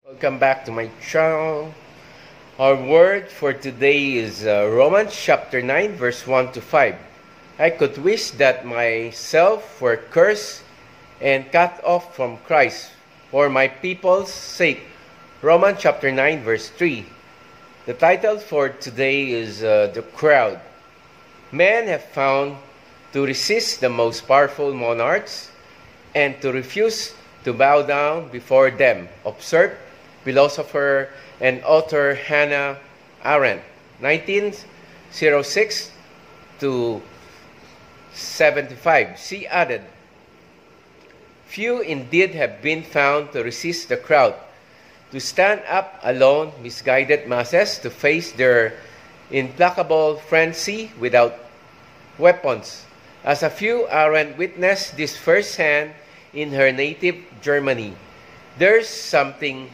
Welcome back to my channel. Our word for today is Romans chapter 9 verse 1 to 5. I could wish that myself were cursed and cut off from Christ for my people's sake. Romans chapter 9 verse 3. The title for today is The Crowd. Men have found to resist the most powerful monarchs and to refuse to bow down before them. Observe philosopher and author Hannah Arendt, 1906 to 75. She added, "Few indeed have been found to resist the crowd, to stand up alone, misguided masses, to face their implacable frenzy without weapons. As a few Arendt witnessed this firsthand in her native Germany. There's something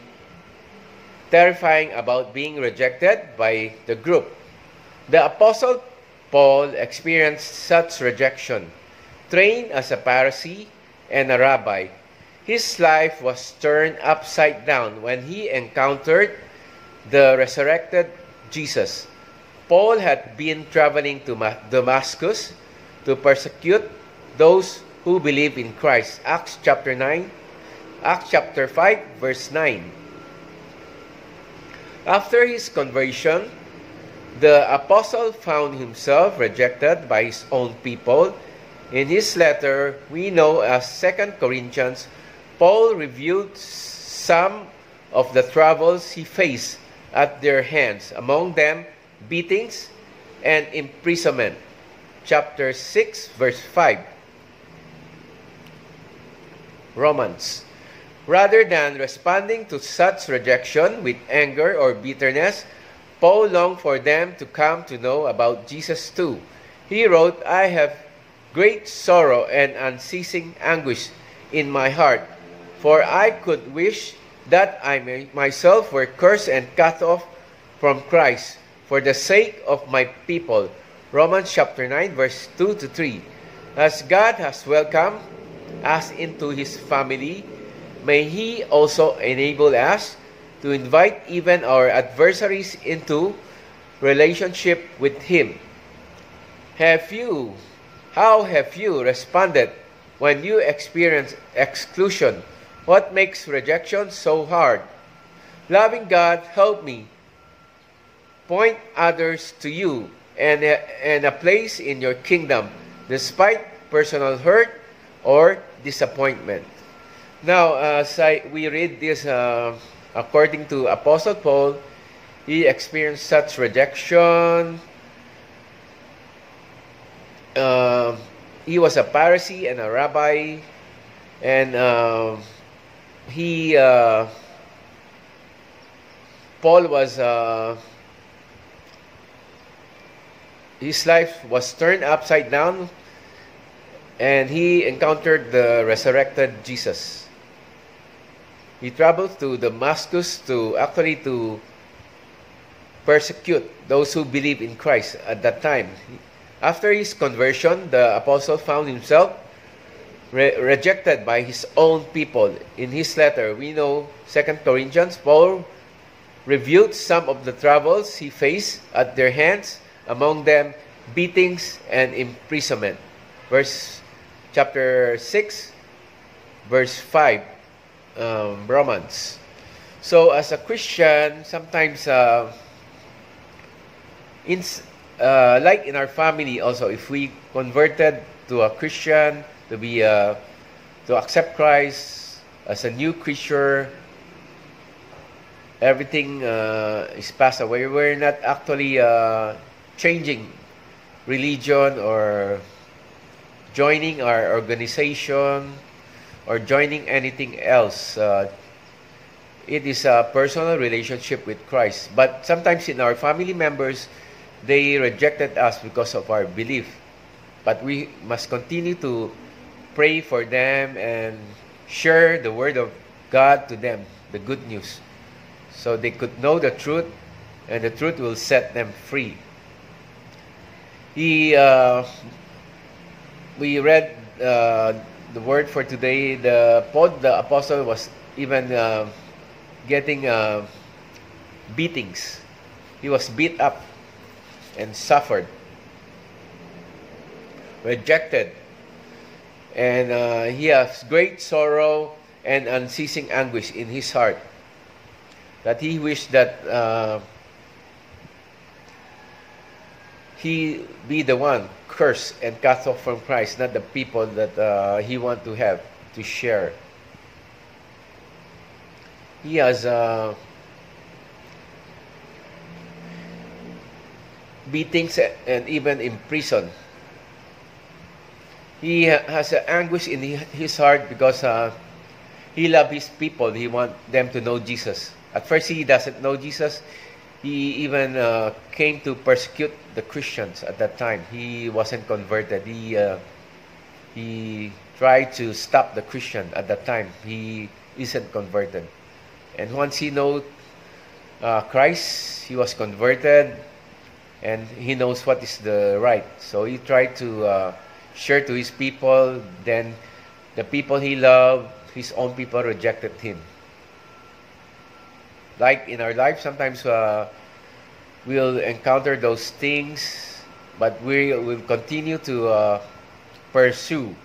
terrifying about being rejected by the group. The Apostle Paul experienced such rejection. Trained as a Pharisee and a rabbi, his life was turned upside down when he encountered the resurrected Jesus. Paul had been traveling to Damascus to persecute those who believe in Christ. Acts chapter 5, verse 9. After his conversion, the apostle found himself rejected by his own people. In his letter, we know as 2 Corinthians, Paul reviewed some of the troubles he faced at their hands, among them beatings and imprisonment. Chapter 6, verse 5. Romans. Rather than responding to such rejection with anger or bitterness, Paul longed for them to come to know about Jesus too. He wrote, "I have great sorrow and unceasing anguish in my heart, for I could wish that I myself were cursed and cut off from Christ for the sake of my people." Romans chapter 9, verse 2 to 3. As God has welcomed us into His family, may He also enable us to invite even our adversaries into relationship with Him. How have you responded when you experience exclusion? What makes rejection so hard? Loving God, help me point others to you and a place in your kingdom, despite personal hurt or disappointment. Now, as we read this, according to Apostle Paul, he experienced such rejection. He was a Pharisee and a rabbi, and Paul was, his life was turned upside down, and he encountered the resurrected Jesus. He traveled to Damascus to persecute those who believe in Christ at that time. After his conversion, the apostle found himself rejected by his own people. In his letter, we know 2 Corinthians, Paul reviewed some of the troubles he faced at their hands, among them beatings and imprisonment. Chapter 6, verse 5, Romans. So as a Christian, sometimes like in our family also, if we converted to a Christian, to accept Christ as a new creature, everything is passed away. We're not actually changing religion or joining our organization or joining anything else. It is a personal relationship with Christ. But sometimes in our family members, they rejected us because of our belief. But we must continue to pray for them and share the word of God to them, the good news, so they could know the truth, and the truth will set them free. We read the word for today. The apostle was even getting beatings. He was beat up and suffered, rejected, and he has great sorrow and unceasing anguish in his heart, that he wished that he be the one cursed and cut off from Christ, not the people that he want to have to share. He has beatings and even in prison. He has anguish in his heart because he loves his people. He wants them to know Jesus. At first, he doesn't know Jesus. He even came to persecute the Christians at that time. He wasn't converted. He tried to stop the Christian at that time. He isn't converted. And once he knows Christ, he was converted, and he knows what is the right. So he tried to share to his people. Then the people he loved, his own people, rejected him. Like in our life, sometimes we'll encounter those things, but we will continue to pursue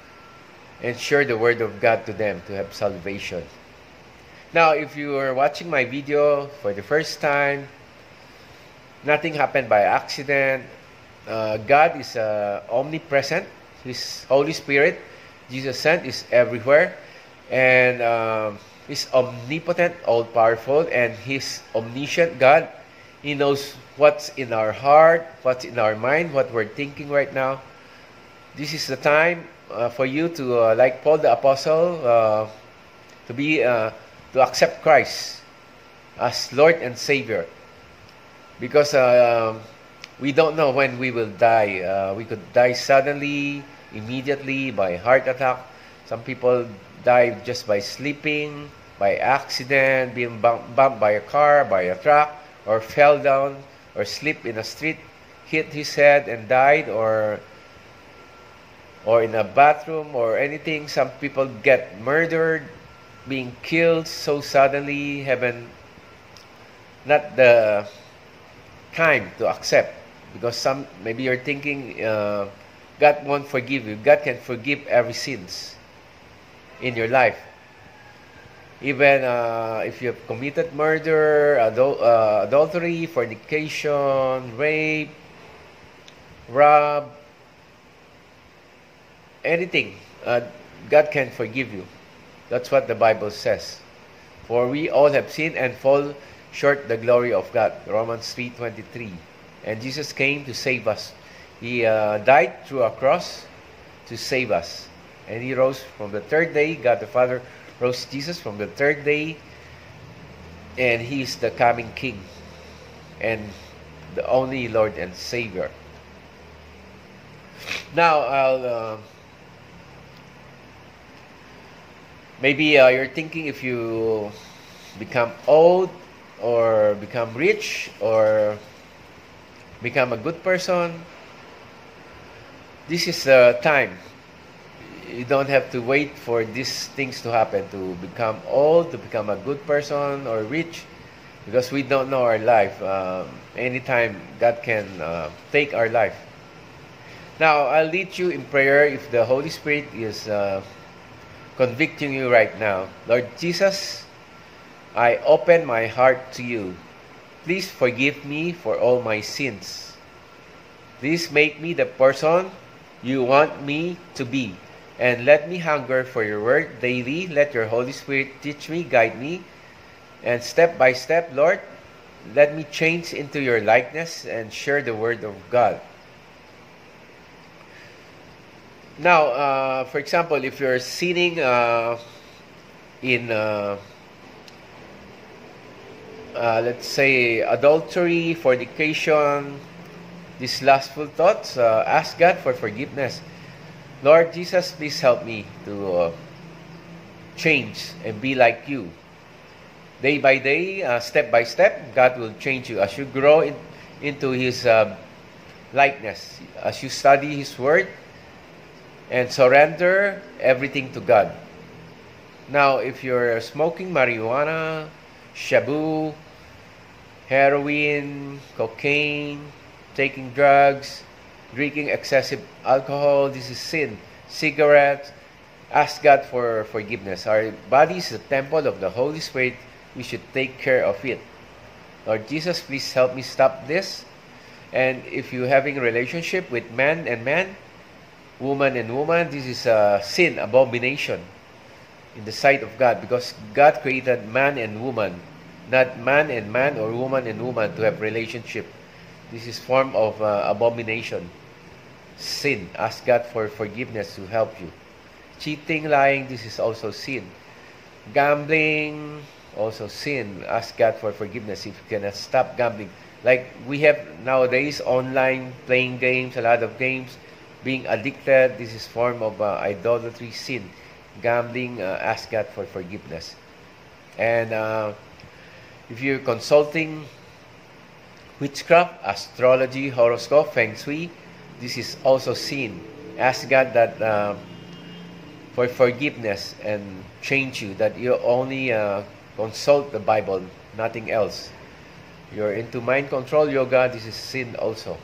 and share the word of God to them to have salvation. Now, if you are watching my video for the first time, nothing happened by accident. God is omnipresent. His Holy Spirit, Jesus sent, is everywhere. And He's omnipotent, all-powerful, and He's omniscient God. He knows what's in our heart, what's in our mind, what we're thinking right now. This is the time for you to, like Paul the Apostle, to accept Christ as Lord and Savior. Because we don't know when we will die. We could die suddenly, immediately, by heart attack. Some people die just by sleeping, by accident, being bumped by a car, by a truck, or fell down, or sleep in a street, hit his head and died, or in a bathroom, or anything. Some people get murdered, being killed so suddenly, having not the time to accept. Because maybe you're thinking God won't forgive you. God can forgive every sins in your life. Even if you have committed murder, adultery, fornication, rape, rob, anything, God can forgive you. That's what the Bible says. For we all have sinned and fall short the glory of God. Romans 3:23. And Jesus came to save us. He died through a cross to save us. And He rose from the third day. God the Father rose Jesus from the third day. And He is the coming King and the only Lord and Savior. Now, maybe you're thinking, if you become old or become rich or become a good person, this is the time. You don't have to wait for these things to happen, to become old, to become a good person or rich, because we don't know our life. Anytime God can take our life. Now, I'll lead you in prayer if the Holy Spirit is convicting you right now. Lord Jesus, I open my heart to you. Please forgive me for all my sins. Please make me the person you want me to be. And let me hunger for your word daily. Let your Holy Spirit teach me, guide me. And step by step, Lord, let me change into your likeness and share the word of God. Now, for example, if you're sinning in, let's say, adultery, fornication, these lustful thoughts, ask God for forgiveness. Lord Jesus, please help me to change and be like you. Day by day, step by step, God will change you as you grow into His likeness, as you study His word and surrender everything to God. Now, if you're smoking marijuana, shabu, heroin, cocaine, taking drugs, drinking excessive alcohol. This is sin. Cigarettes. Ask God for forgiveness. Our body is the temple of the Holy Spirit. We should take care of it. Lord Jesus, please help me stop this. And if you're having a relationship with man and man, woman and woman, this is a sin, abomination in the sight of God, because God created man and woman, not man and man or woman and woman to have relationship. This is form of abomination, sin. Ask God for forgiveness to help you. Cheating, lying, this is also sin. Gambling, also sin. Ask God for forgiveness if you cannot stop gambling. Like we have nowadays online playing games, a lot of games, being addicted. This is form of idolatry, sin. Gambling, ask God for forgiveness. And if you're consulting witchcraft, astrology, horoscope, feng shui, this is also sin. Ask God that for forgiveness and change you, that you only consult the Bible, nothing else. You're into mind control yoga, this is sin also.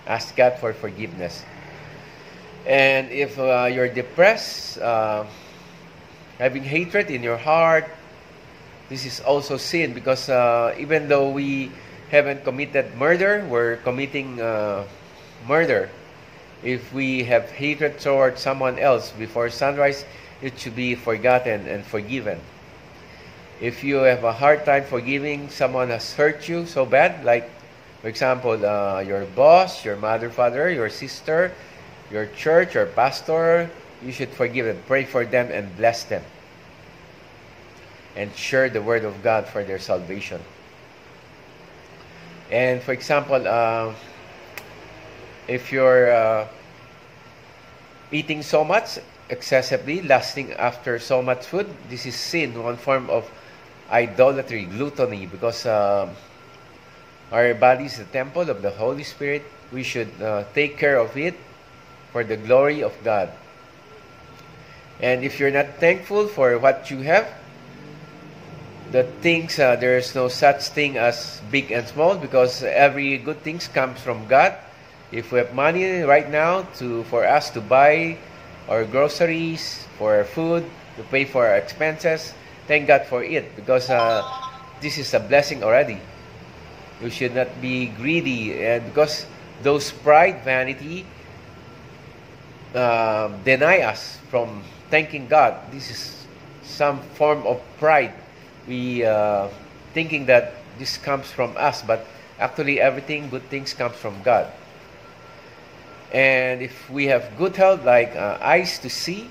Ask God for forgiveness. And if you're depressed, having hatred in your heart, this is also sin, because even though we haven't committed murder, we're committing murder. If we have hatred toward someone else before sunrise, it should be forgotten and forgiven. If you have a hard time forgiving someone has hurt you so bad, like, for example, your boss, your mother, father, your sister, your church, your pastor, you should forgive them. Pray for them and bless them. And share the word of God for their salvation. And for example, if you're eating so much excessively, lasting after so much food, this is sin, one form of idolatry, gluttony, because our body is the temple of the Holy Spirit. We should take care of it for the glory of God. And if you're not thankful for what you have, the things, there is no such thing as big and small, because every good things comes from God. If we have money right now for us to buy our groceries, for our food, to pay for our expenses, thank God for it, because this is a blessing already. We should not be greedy, and because those pride, vanity, deny us from thanking God. This is some form of pride. We thinking that this comes from us, but actually everything, good things comes from God. And if we have good health, like eyes to see,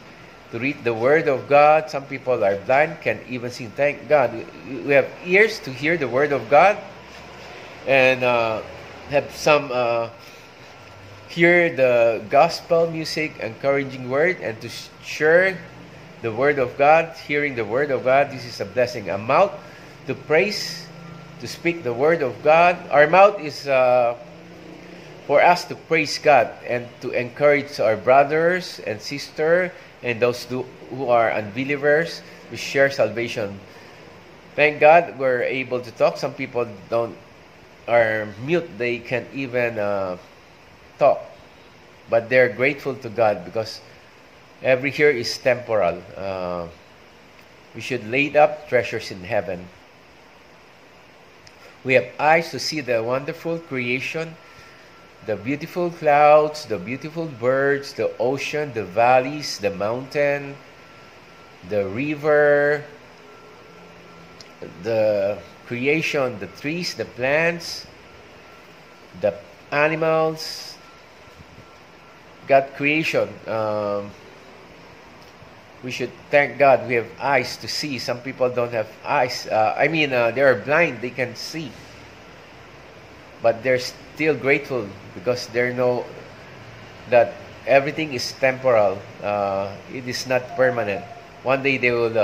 to read the word of God, some people are blind, can even see. Thank God. We have ears to hear the word of God, and have some hear the gospel music, encouraging word, and to share the word of God, hearing the word of God. This is a blessing. A mouth to praise, to speak the word of God. Our mouth is for us to praise God and to encourage our brothers and sisters and those who are unbelievers to share salvation. Thank God we're able to talk. Some people are mute. They can't even talk. But they're grateful to God, because every here is temporal. We should lay up treasures in heaven. We have eyes to see the wonderful creation, the beautiful clouds, the beautiful birds, the ocean, the valleys, the mountain, the river, the creation, the trees, the plants, the animals, God creation. We should thank God we have eyes to see. Some people don't have eyes. They are blind, they can see. But they're still grateful, because they know that everything is temporal. It is not permanent. One day they will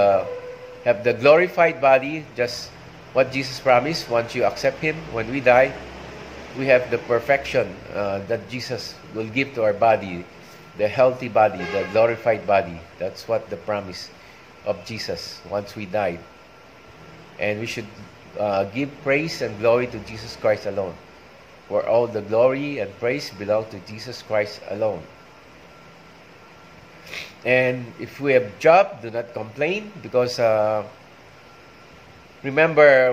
have the glorified body, just what Jesus promised. Once you accept Him, when we die, we have the perfection that Jesus will give to our body, the healthy body, the glorified body. That's what the promise of Jesus once we die. And we should give praise and glory to Jesus Christ alone. For all the glory and praise belong to Jesus Christ alone. And if we have job, do not complain, because remember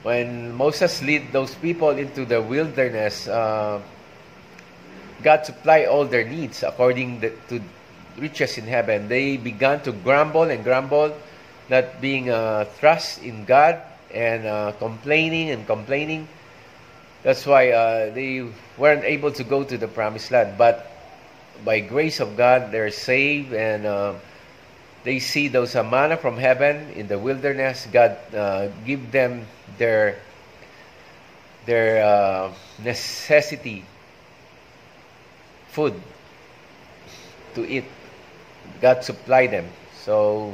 when Moses led those people into the wilderness, God supplied all their needs according to riches in heaven. They began to grumble and grumble, not being trust in God, and complaining. That's why they weren't able to go to the promised land. But by grace of God, they're saved, and they see those manna from heaven in the wilderness. God give them their necessity food to eat. God supply them. So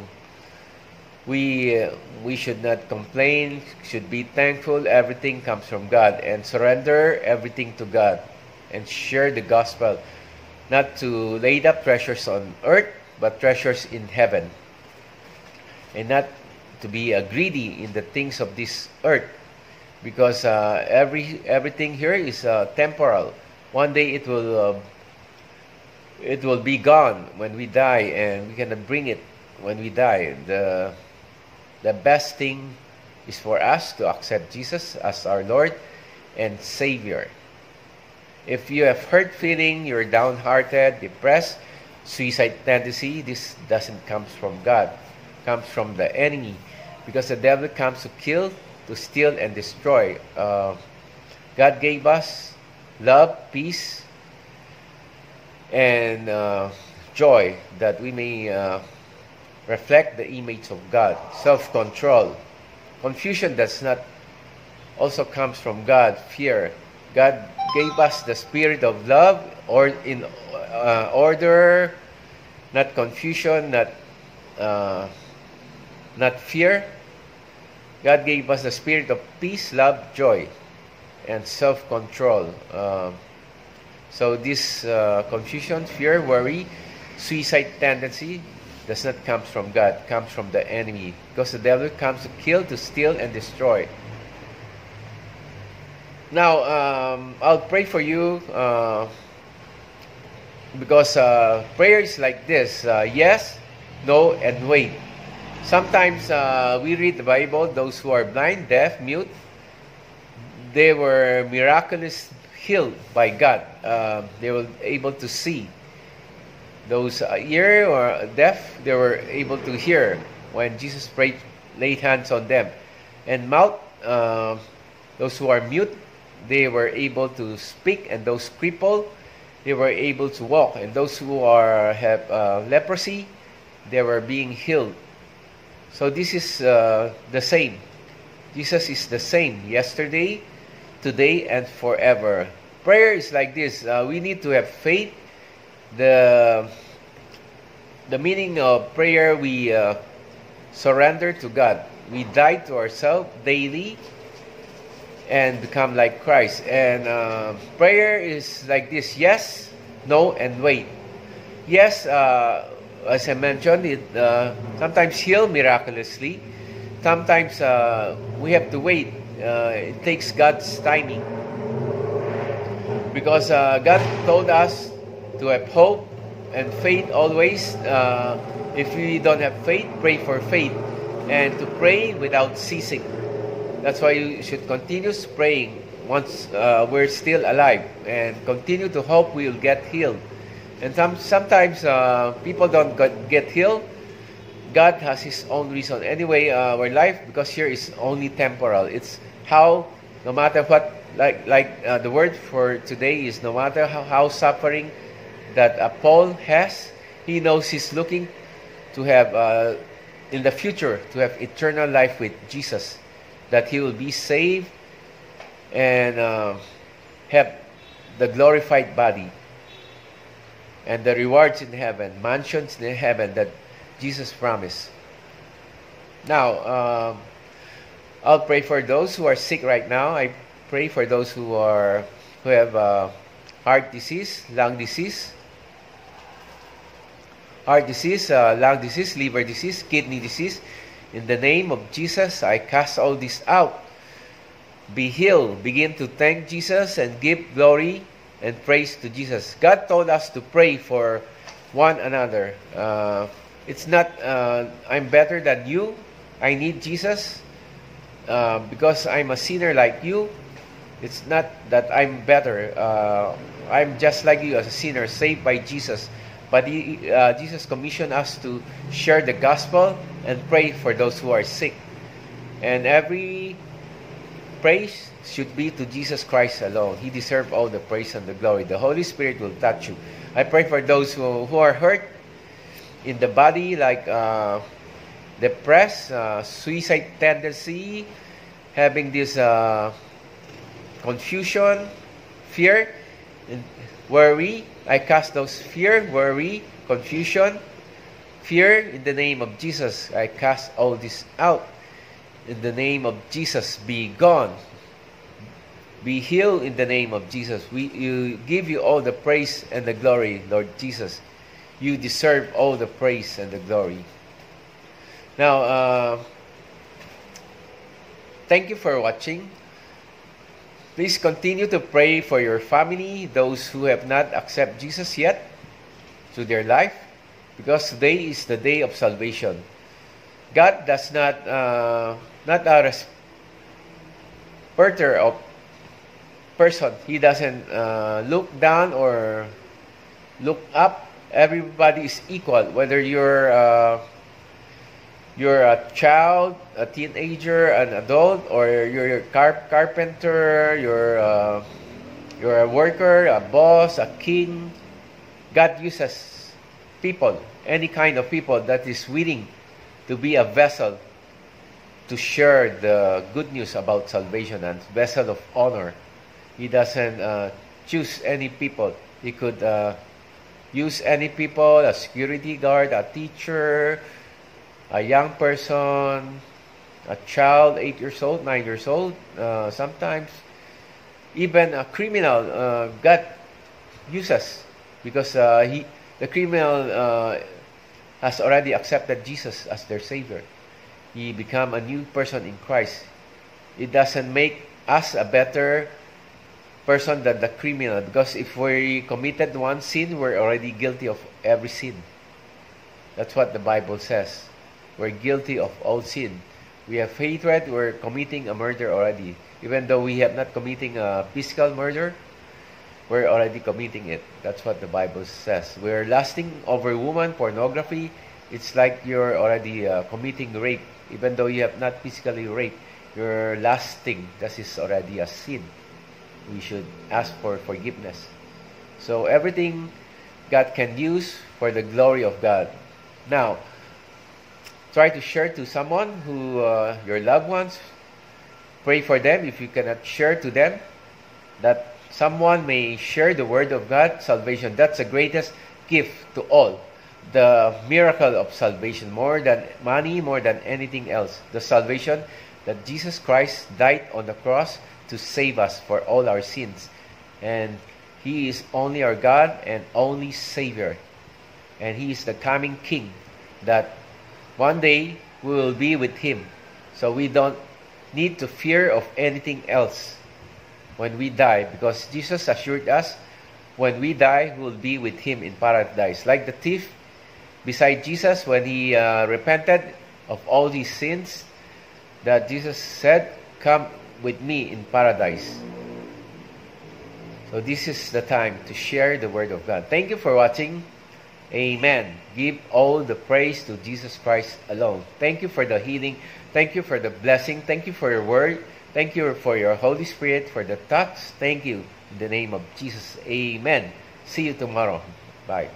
we should not complain, should be thankful. Everything comes from God, and surrender everything to God and share the gospel, not to lay up treasures on earth, but treasures in heaven, and not to be greedy in the things of this earth, because everything here is temporal. One day it will be gone when we die, and we cannot bring it when we die. The best thing is for us to accept Jesus as our Lord and Savior. If you have hurt feeling, you're downhearted, depressed, suicide tendency, this doesn't come from God. It comes from the enemy, because the devil comes to kill, to steal, and destroy. God gave us love, peace, and joy, that we may reflect the image of God. Self-control. Confusion does not also comes from God. Fear. God gave us the spirit of love, or in order, not confusion, not fear. God gave us the spirit of peace, love, joy, and self-control. So this confusion, fear, worry, suicide tendency does not come from God, comes from the enemy, because the devil comes to kill, to steal, and destroy. Now, I'll pray for you, because prayer is like this: yes, no, and wait. Sometimes we read the Bible, those who are blind, deaf, mute, they were miraculously healed by God. They were able to see. Those ear or deaf, they were able to hear when Jesus laid hands on them. And mouth, those who are mute, they were able to speak. And those crippled, they were able to walk. And those who have leprosy, they were being healed. So this is the same. Jesus is the same yesterday, today, and forever. Prayer is like this. We need to have faith. The meaning of prayer, we surrender to God. We die to ourselves daily and become like Christ. And prayer is like this: yes, no, and wait. Yes, as I mentioned, it sometimes heal miraculously. Sometimes we have to wait. It takes God's timing, because God told us to have hope and faith always. If we don't have faith, pray for faith, and to pray without ceasing. That's why you should continue praying once we're still alive, and continue to hope we will get healed. And sometimes people don't get healed. God has His own reason. Anyway, our life, because here is only temporal. It's how, no matter what, like the word for today is, no matter how suffering that Paul has, he knows he's looking to have, in the future, to have eternal life with Jesus, that he will be saved and have the glorified body and the rewards in heaven, mansions in heaven that Jesus promised. Now, I'll pray for those who are sick right now. I pray for those who have heart disease, lung disease, lung disease, liver disease, kidney disease, In the name of Jesus, I cast all this out. Be healed. Begin to thank Jesus and give glory and praise to Jesus. God told us to pray for one another. It's not, I'm better than you. I need Jesus because I'm a sinner like you. It's not that I'm better. I'm just like you as a sinner, saved by Jesus. But Jesus commissioned us to share the gospel and pray for those who are sick. And every praise should be to Jesus Christ alone. He deserves all the praise and the glory. The Holy Spirit will touch you. I pray for those who are hurt in the body, like depressed, suicide tendency, having this confusion, fear, and worry. I cast those fear, worry, confusion, fear in the name of Jesus. I cast all this out. In the name of Jesus, be gone. Be healed in the name of Jesus. We give you all the praise and the glory, Lord Jesus. You deserve all the praise and the glory. Now, thank you for watching. Please continue to pray for your family, those who have not accepted Jesus yet to their life, because today is the day of salvation. God does not a respecter of person. He doesn't look down or look up. Everybody is equal, whether you're a child, a teenager, an adult, or you're a carpenter, you're a worker, a boss, a king. God uses people, any kind of people that is willing to be a vessel to share the good news about salvation, and vessel of honor. He doesn't choose any people. He could use any people, a security guard, a teacher, a young person, a child, 8 years old, 9 years old, sometimes even a criminal. God uses, because the criminal has already accepted Jesus as their Savior. He become a new person in Christ. It doesn't make us a better person than the criminal, because if we committed one sin, we're already guilty of every sin. That's what the Bible says. We're guilty of all sin. We have hatred, we're committing a murder already. Even though we have not committing a physical murder, we're already committing it. That's what the Bible says. We're lusting over woman, pornography. It's like you're already committing rape. Even though you have not physically raped, you're lusting. That is already a sin. We should ask for forgiveness. So everything God can use for the glory of God. Now, try to share to someone who, your loved ones. Pray for them if you cannot share to them, that someone may share the word of God, salvation. That's the greatest gift to all. The miracle of salvation, more than money, more than anything else. The salvation that Jesus Christ died on the cross to save us for all our sins. And He is only our God and only Savior. And He is the coming King that one day we will be with Him. So we don't need to fear of anything else when we die, because Jesus assured us when we die, we will be with Him in paradise. Like the thief beside Jesus, when he repented of all his sins, that Jesus said, "Come with me in paradise." So this is the time to share the word of God. Thank you for watching. Amen. Give all the praise to Jesus Christ alone. Thank you for the healing. Thank you for the blessing. Thank you for your word. Thank you for your Holy Spirit, for the touch. Thank you. In the name of Jesus. Amen. See you tomorrow. Bye.